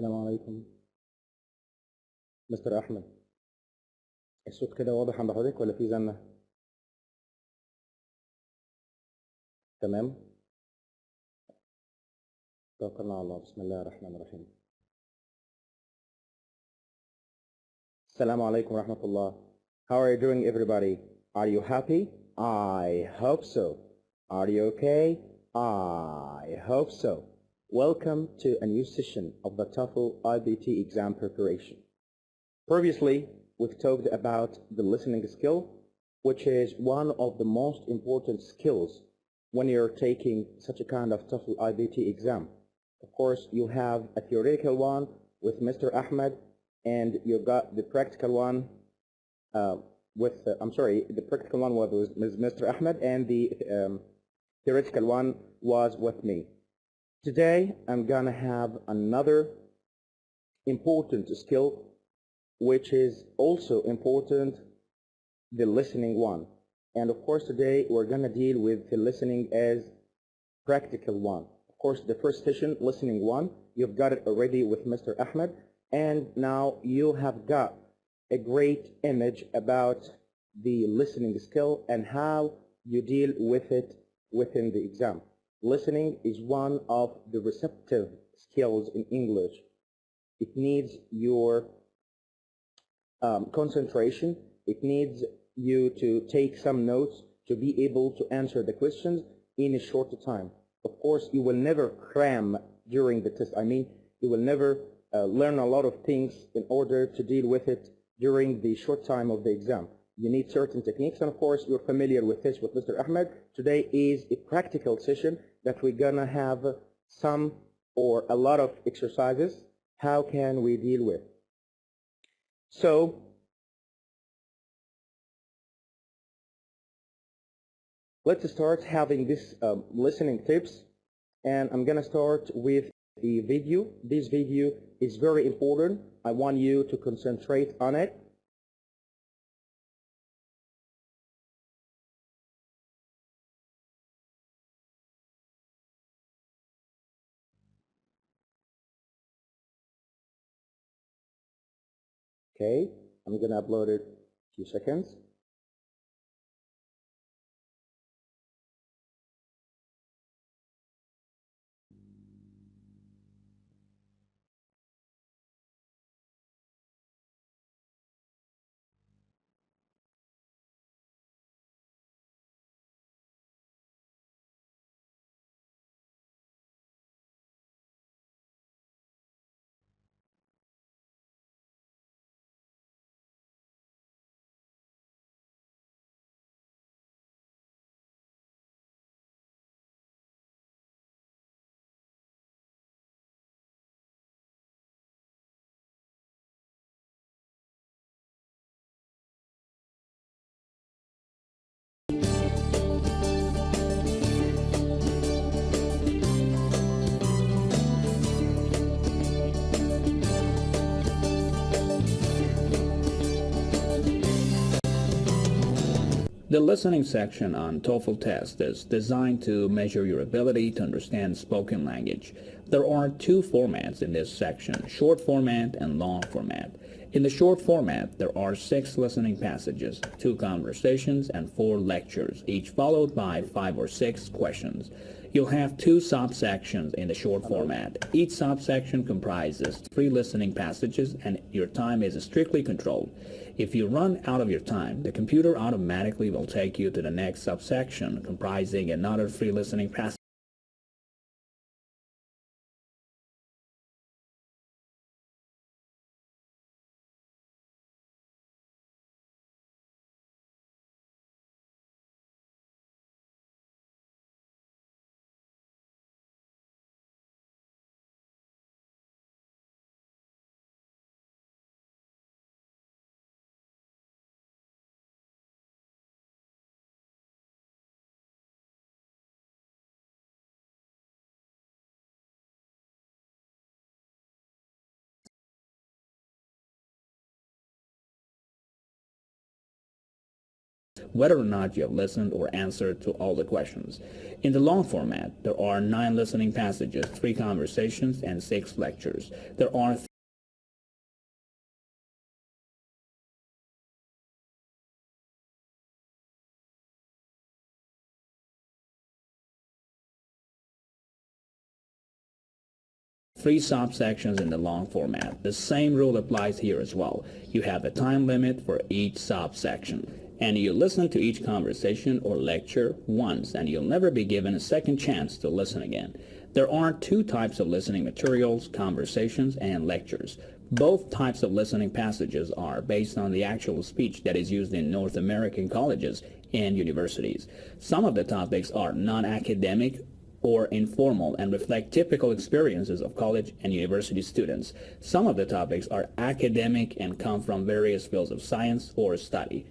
السلام عليكم مستر أحمد. الصوت كده واضح عند حضرتك ولا في زنة؟ تمام. توكلنا على الله. بسم الله الرحمن الرحيم. السلام عليكم ورحمة الله. How are you doing, everybody? Are you happy? I hope so. Are you okay? I hope so. Welcome to a new session of the TOEFL IBT exam preparation. Previously, we've talked about the listening skill, which is one of the most important skills when you're taking such a kind of TOEFL IBT exam. Of course, you have a theoretical one with Mr. Ahmed, and you got the practical one the practical one was with Mr. Ahmed, and the theoretical one was with me. Today, I'm gonna have another important skill, which is also important, the listening one. And of course, today we're gonna deal with the listening as practical one. Of course, the first session, listening one, you've got it already with Mr. Ahmed, and now you have got a great image about the listening skill and how you deal with it within the exam. Listening is one of the receptive skills in English. It needs your concentration. It needs you to take some notes to be able to answer the questions in a short time. Of course, you will never cram during the test. You will never learn a lot of things in order to deal with it during the short time of the exam. You need certain techniques, and of course, you're familiar with this with Mr. Ahmed. Today is a practical session that we're gonna have some or a lot of exercises. How can we deal with? So, let's start having this listening tips, and I'm gonna start with the video. This video is very important. I want you to concentrate on it. Okay, I'm gonna upload it in a few seconds. The listening section on TOEFL test is designed to measure your ability to understand spoken language. There are two formats in this section, short format and long format. In the short format, there are 6 listening passages, 2 conversations, and 4 lectures, each followed by 5 or 6 questions. You'll have 2 subsections in the short format. Each subsection comprises 3 listening passages, and your time is strictly controlled. If you run out of your time, the computer automatically will take you to the next subsection comprising another 3 listening passages. whether or not you have listened or answered to all the questions. In the long format, there are 9 listening passages, 3 conversations, and 6 lectures. There are 3 subsections in the long format. The same rule applies here as well. You have a time limit for each subsection. And you listen to each conversation or lecture once, and you'll never be given a second chance to listen again. There are 2 types of listening materials, conversations and lectures. Both types of listening passages are based on the actual speech that is used in North American colleges and universities. Some of the topics are non-academic or informal and reflect typical experiences of college and university students. Some of the topics are academic and come from various fields of science or study.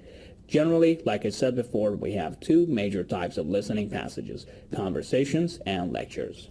Generally, like I said before, we have 2 major types of listening passages, conversations and lectures.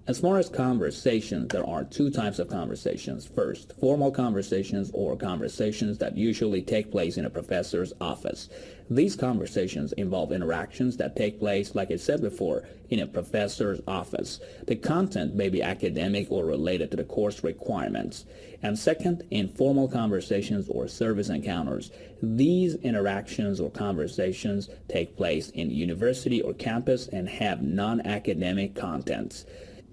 As far as conversations, there are 2 types of conversations. First, formal conversations or conversations that usually take place in a professor's office. These conversations involve interactions that take place, like I said before, in a professor's office. The content may be academic or related to the course requirements. And second, informal conversations or service encounters. These interactions or conversations take place in university or campus and have non-academic contents.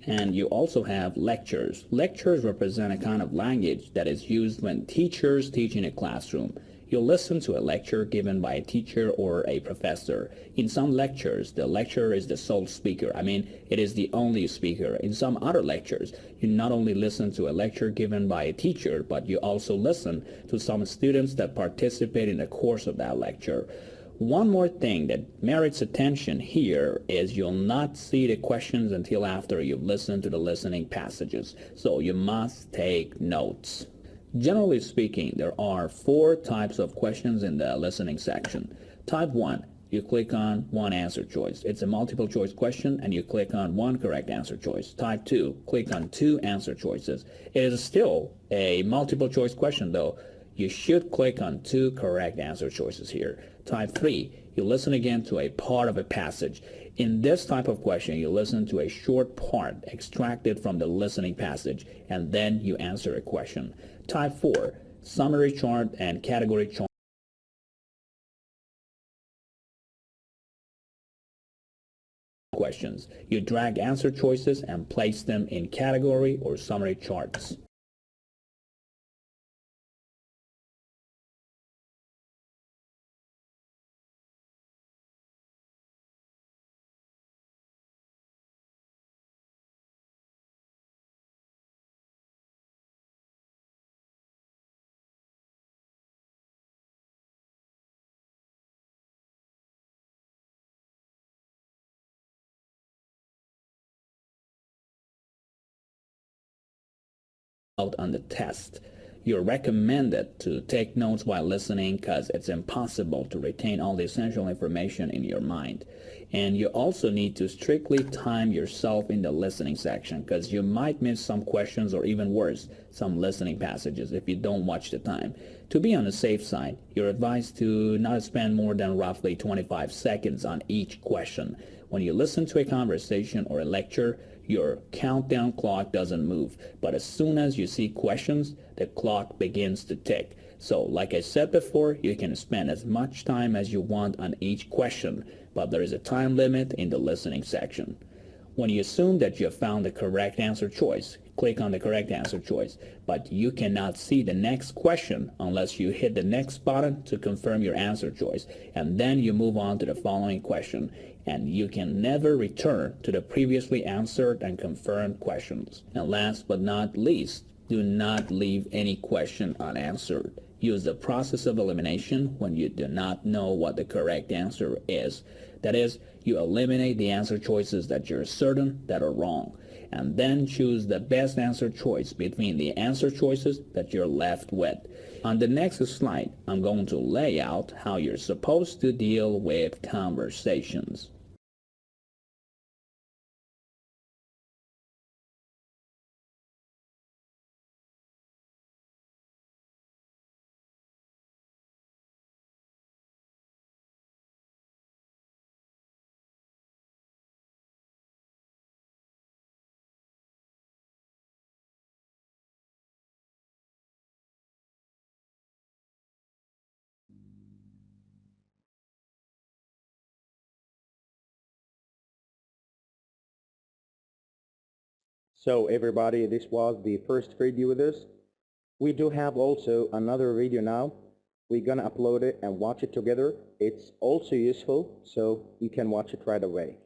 And you also have lectures. Lectures represent a kind of language that is used when teachers teach in a classroom. You'll listen to a lecture given by a teacher or a professor. In some lectures, the lecturer is the sole speaker. It is the only speaker. In some other lectures, you not only listen to a lecture given by a teacher, but you also listen to some students that participate in the course of that lecture. One more thing that merits attention here is you'll not see the questions until after you've listened to the listening passages, so you must take notes. Generally speaking, there are 4 types of questions in the listening section. Type 1, you click on one answer choice. It's a multiple choice question and you click on one correct answer choice. Type 2, click on 2 answer choices. It is still a multiple choice question though. You should click on 2 correct answer choices here. Type 3, you listen again to a part of a passage. In this type of question, you listen to a short part extracted from the listening passage, and then you answer a question. Type 4, summary chart and category chart questions. You drag answer choices and place them in category or summary charts. Out on the test. You're recommended to take notes while listening because it's impossible to retain all the essential information in your mind. And you also need to strictly time yourself in the listening section because you might miss some questions or even worse, some listening passages if you don't watch the time. To be on the safe side, you're advised to not spend more than roughly 25 seconds on each question. When you listen to a conversation or a lecture, your countdown clock doesn't move, but as soon as you see questions, the clock begins to tick. So, like I said before, you can spend as much time as you want on each question, but there is a time limit in the listening section. When you assume that you have found the correct answer choice, click on the correct answer choice, but you cannot see the next question unless you hit the next button to confirm your answer choice, and then you move on to the following question, and you can never return to the previously answered and confirmed questions. And last but not least, do not leave any question unanswered. Use the process of elimination when you do not know what the correct answer is. That is, you eliminate the answer choices that you're certain that are wrong, and then choose the best answer choice between the answer choices that you're left with. On the next slide, I'm going to lay out how you're supposed to deal with conversations. So everybody, this was the first video with us. We do have also another video now. We're gonna upload it and watch it together. It's also useful, so you can watch it right away.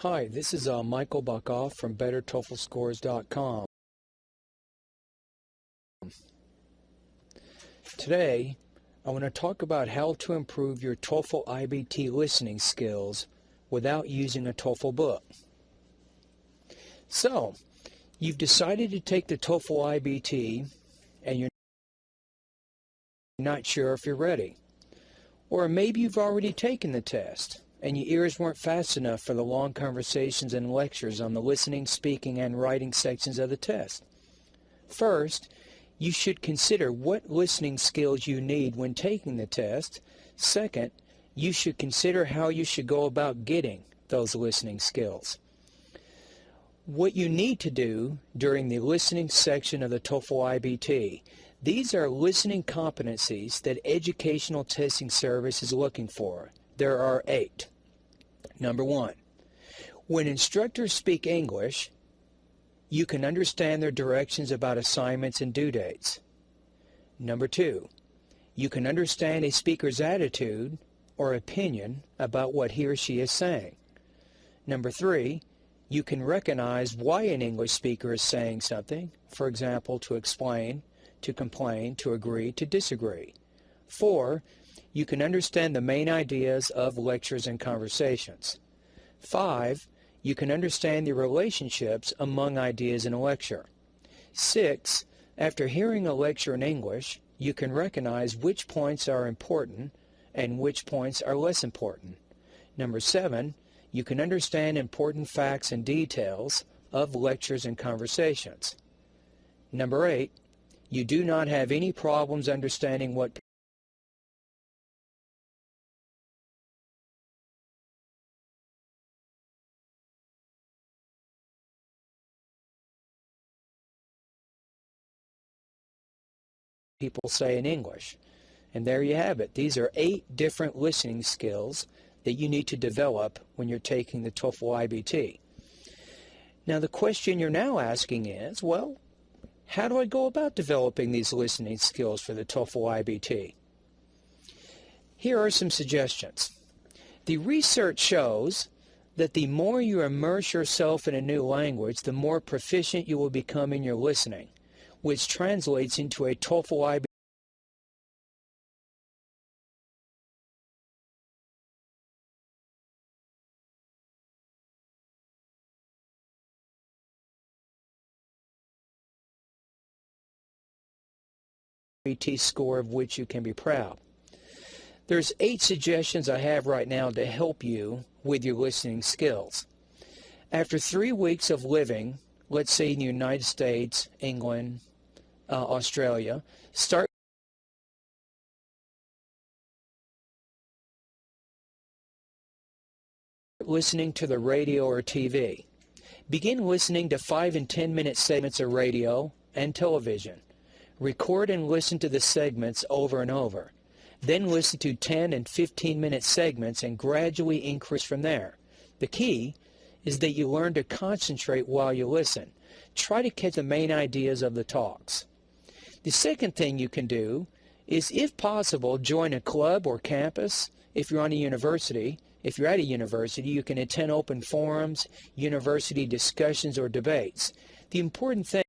Hi, this is Michael Buckoff from BetterTOEFLScores.com. Today, I want to talk about how to improve your TOEFL IBT listening skills without using a TOEFL book. So, you've decided to take the TOEFL IBT and you're not sure if you're ready. Or maybe you've already taken the test and your ears weren't fast enough for the long conversations and lectures on the listening, speaking, and writing sections of the test. First, you should consider what listening skills you need when taking the test. Second, you should consider how you should go about getting those listening skills. What you need to do during the listening section of the TOEFL IBT. These are listening competencies that Educational Testing Service is looking for. There are 8. Number 1, when instructors speak English, you can understand their directions about assignments and due dates. Number 2, you can understand a speaker's attitude or opinion about what he or she is saying. Number 3, you can recognize why an English speaker is saying something, for example, to explain, to complain, to agree, to disagree. 4, you can understand the main ideas of lectures and conversations. 5, you can understand the relationships among ideas in a lecture. 6, after hearing a lecture in English, you can recognize which points are important and which points are less important. Number 7, you can understand important facts and details of lectures and conversations. Number 8, you do not have any problems understanding what people say in English. And there you have it. These are 8 different listening skills that you need to develop when you're taking the TOEFL IBT. Now the question you're now asking is, well, how do I go about developing these listening skills for the TOEFL IBT? Here are some suggestions. The research shows that the more you immerse yourself in a new language, the more proficient you will become in your listening, which translates into a TOEFL IBT score of which you can be proud. There's 8 suggestions I have right now to help you with your listening skills. After 3 weeks of living, let's say in the United States, England, Australia, start listening to the radio or TV. Begin listening to 5 and 10-minute segments of radio and television. Record and listen to the segments over and over. Then listen to 10 and 15-minute segments and gradually increase from there. The key is that you learn to concentrate while you listen. Try to catch the main ideas of the talks. The second thing you can do is, if possible, join a club or campus. If you're on a university, if you're at a university, you can attend open forums, university discussions, or debates. The important thing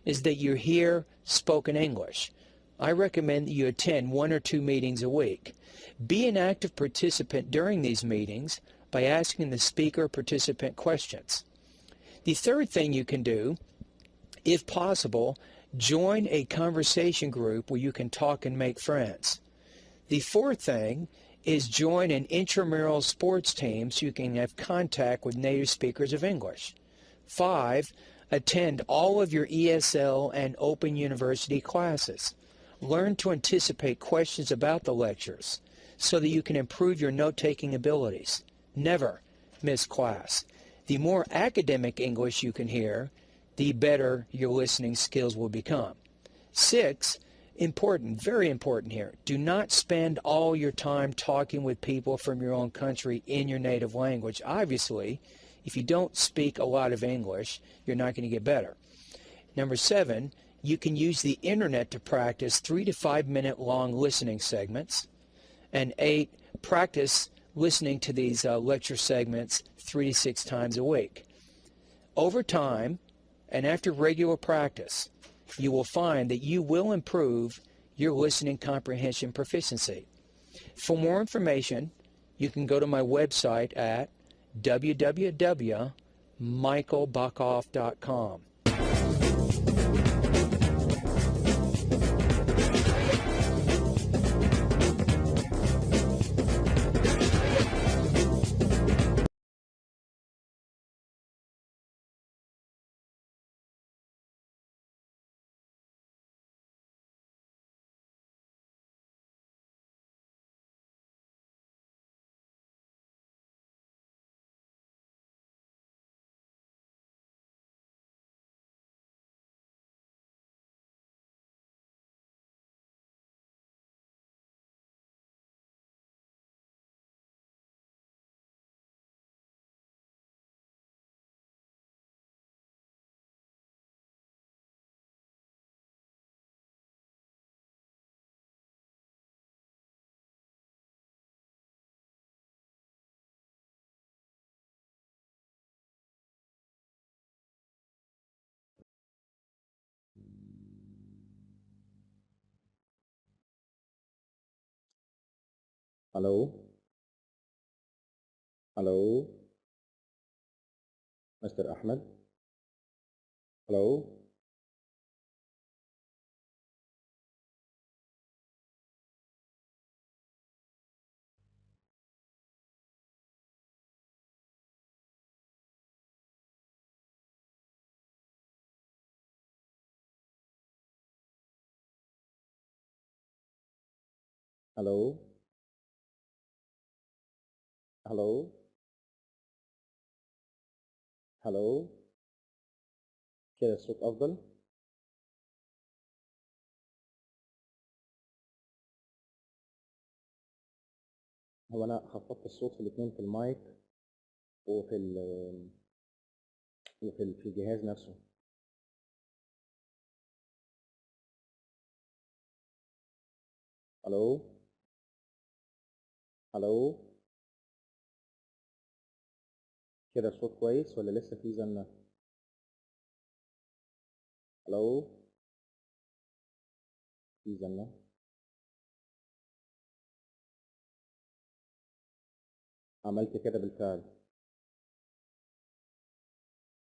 is that you hear spoken English. I recommend that you attend 1 or 2 meetings a week. Be an active participant during these meetings by asking the speaker participant questions. The third thing you can do, if possible, join a conversation group where you can talk and make friends. The fourth thing is join an intramural sports team so you can have contact with native speakers of English. 5, attend all of your ESL and Open University classes. Learn to anticipate questions about the lectures so that you can improve your note-taking abilities. Never miss class. The more academic English you can hear, the better your listening skills will become. 6, important, very important here, do not spend all your time talking with people from your own country in your native language. Obviously, if you don't speak a lot of English, you're not going to get better. Number 7, you can use the internet to practice 3 to 5 minute long listening segments. And 8, practice listening to these lecture segments 3 to 6 times a week. Over time, and after regular practice, you will find that you will improve your listening comprehension proficiency. For more information, you can go to my website at www.michaelbuckoff.com. Hello? Hello? Mr. Ahmed? Hello? Hello? Hello? Hello؟ كده الصوت أفضل؟ هو أنا خفضت الصوت في الاتنين، في المايك وفي في الجهاز نفسه. الو؟ الو؟ كده الصوت كويس ولا لسه في زنة؟ الو؟ في زنة؟ عملت كده بالفعل.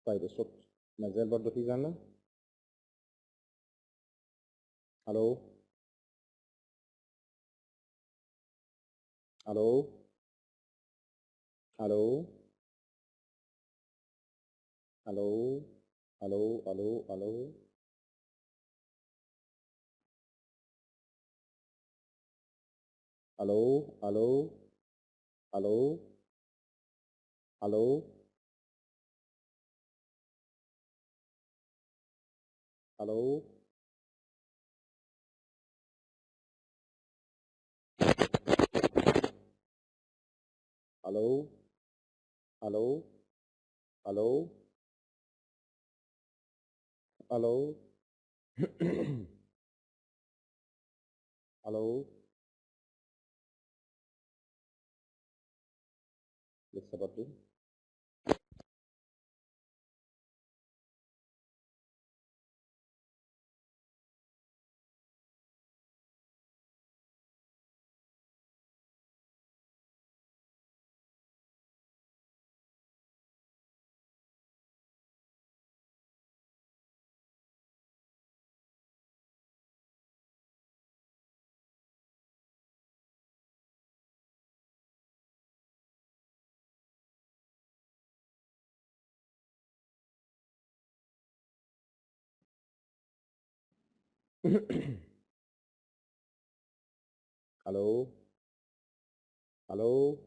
طيب الصوت ما زال برضه في زنة؟ الو؟ الو؟ الو؟ الو؟ الو؟ الو؟ الو؟ Hello, hello, hello, hello, hello. Hello, hello, hello, hello, hello. لسه برضه. الو الو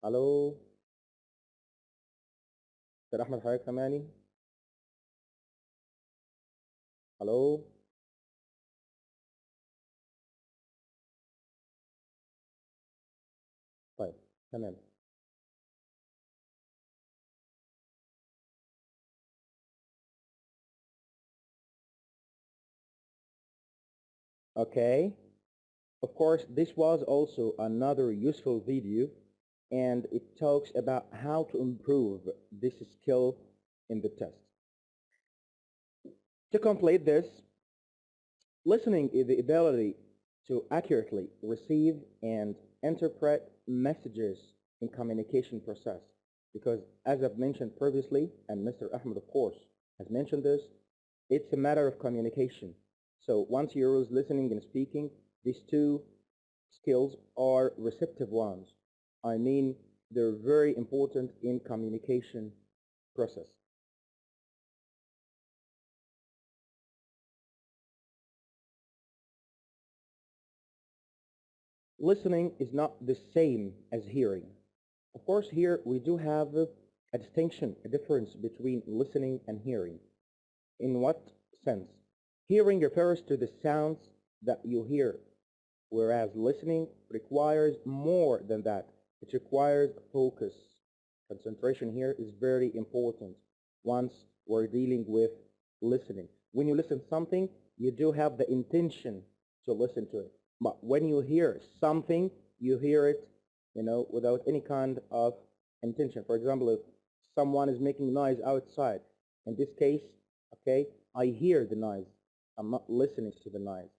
الو. دكتور احمد حضرتك سامعني؟ الو. طيب تمام. Okay, of course this was also another useful video, and it talks about how to improve this skill in the test. To complete this, listening is the ability to accurately receive and interpret messages in communication process. Because as I've mentioned previously, and Mr. Ahmed of course has mentioned this, it's a matter of communication. So once you're listening and speaking, these two skills are receptive ones. I mean, they're very important in communication process. Listening is not the same as hearing. Of course, here we do have a distinction, a difference between listening and hearing. In what sense? Hearing refers to the sounds that you hear, whereas listening requires more than that. It requires focus. Concentration here is very important once we're dealing with listening. When you listen to something, you do have the intention to listen to it. But when you hear something, you hear it, without any kind of intention. For example, if someone is making noise outside, in this case, okay, I hear the noise. I'm not listening to the noise.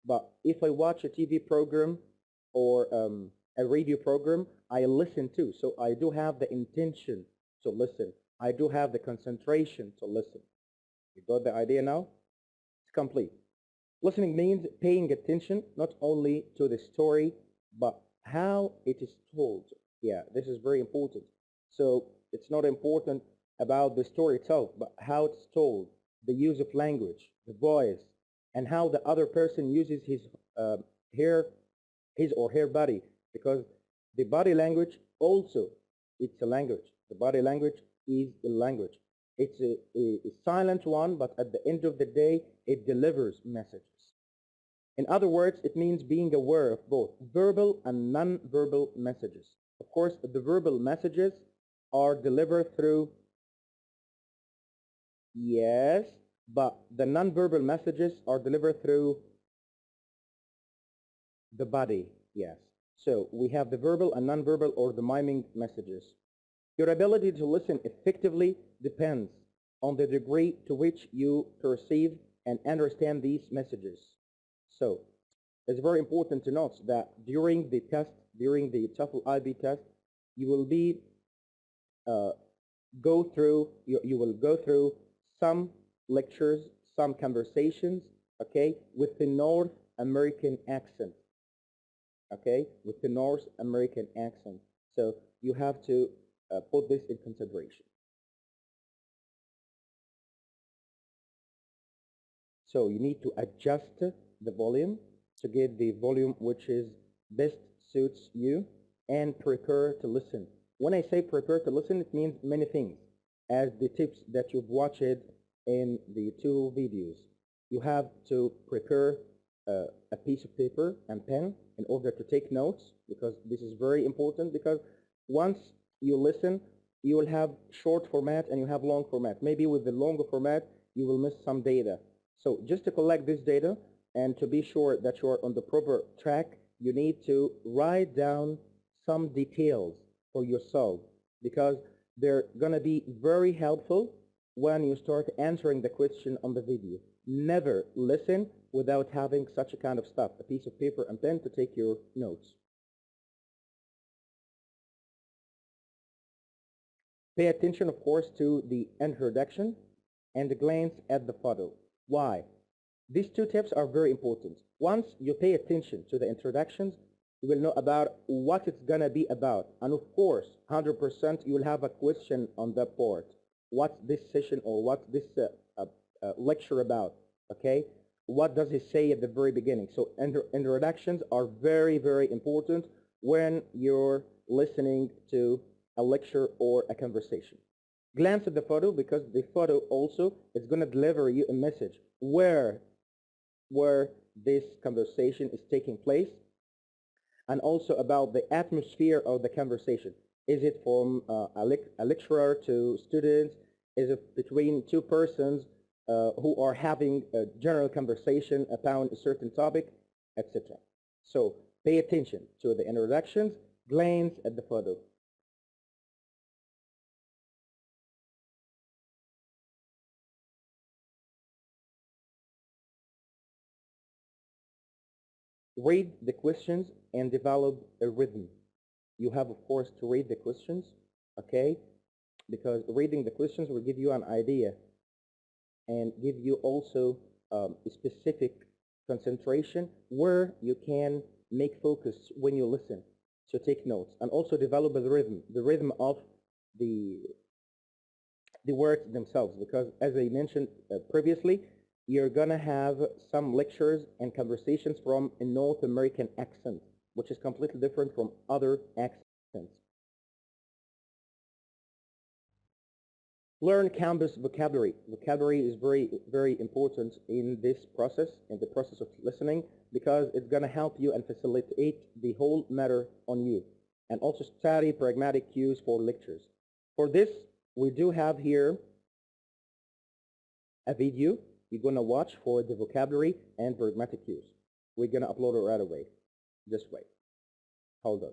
But if I watch a TV program or a radio program, I listen too. So I do have the intention to listen. I do have the concentration to listen. You got the idea now? It's complete. Listening means paying attention not only to the story, but how it is told. Yeah, this is very important. So it's not important about the story itself, but how it's told, the use of language, the voice, and how the other person uses uh, hair, his or her body, because the body language also, it's a language. The body language is a language. It's a silent one, but at the end of the day, it delivers messages. In other words, it means being aware of both verbal and non-verbal messages. Of course, the verbal messages are delivered through, yes, but the non-verbal messages are delivered through the body, yes. So we have the verbal and non-verbal or the miming messages. Your ability to listen effectively depends on the degree to which you perceive and understand these messages. So it's very important to note that during the test, during the TOEFL IB test, you will be you will go through some lectures, some conversations, okay, with the North American accent, okay, with the North American accent. So you have to put this in consideration. So you need to adjust the volume, to get the volume which is best suits you, and prepare to listen. When I say prepare to listen, it means many things, as the tips that you've watched in the two videos. You have to prepare a piece of paper and pen in order to take notes, because this is very important, because once you listen, you will have short format and you have long format. Maybe with the longer format, you will miss some data. So just to collect this data and to be sure that you're on the proper track, you need to write down some details for yourself, because they're going to be very helpful when you start answering the question on the video. Never listen without having such a kind of stuff, a piece of paper and pen to take your notes. Pay attention, of course, to the introduction and glance at the photo. Why? These two tips are very important. Once you pay attention to the introductions, you will know about what it's going to be about. And of course, 100% you will have a question on that part. What's this session or what's this lecture about? Okay? What does he say at the very beginning? So introductions are very, very important when you're listening to a lecture or a conversation. Glance at the photo, because the photo also is going to deliver you a message where this conversation is taking place, and also about the atmosphere of the conversation. Is it from a lecturer to students? Is it between two persons who are having a general conversation about a certain topic, etc.? So pay attention to the introductions, glance at the photo. Read the questions and develop a rhythm. You have, of course, to read the questions, okay? Because reading the questions will give you an idea and give you also a specific concentration where you can make focus when you listen. So take notes and also develop the rhythm of the words themselves, because as I mentioned previously, you're going to have some lectures and conversations from a North American accent, which is completely different from other accents. Learn campus vocabulary. Vocabulary is very, very important in this process, in the process of listening, because it's going to help you and facilitate the whole matter on you. And also study pragmatic cues for lectures. For this, we do have here a video you're going to watch for the vocabulary and pragmatic cues. We're going to upload it right away. Just wait. Hold on.